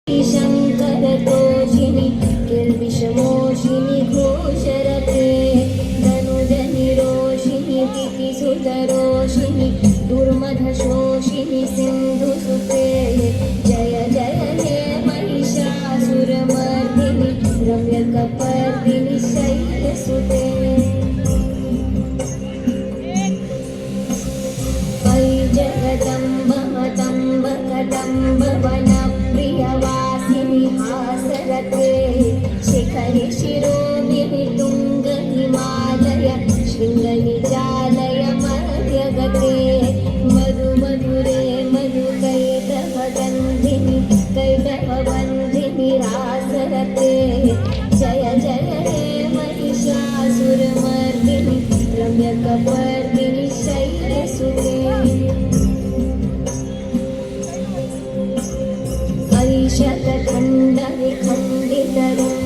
शङ्करतोषिणि किल्बिषमोषिणि घोषरते धनुजनिरोषिणि दितिसुतरोषिणि दुर्मधशोषिणि सिन्धुसुते जय जय हे महिषासुरमर्दिनि रम्यकपर्दिनि शैलसुते अयि जगदम्ब मतम्ब कदम्ब वनप्रियवासिनि हासरते शिखरि शिरोमणि तुङ्ग हिमालय शृङ्गनिजालय मध्यगते मधु मधुरे मधुकैटभगन्धिनि कैटभवन्धिनि रासरते जय जय हे महिषासुरमर्दिनि रम्यकपर्दिनि शैलसुते शतखण्डविखण्डितरुं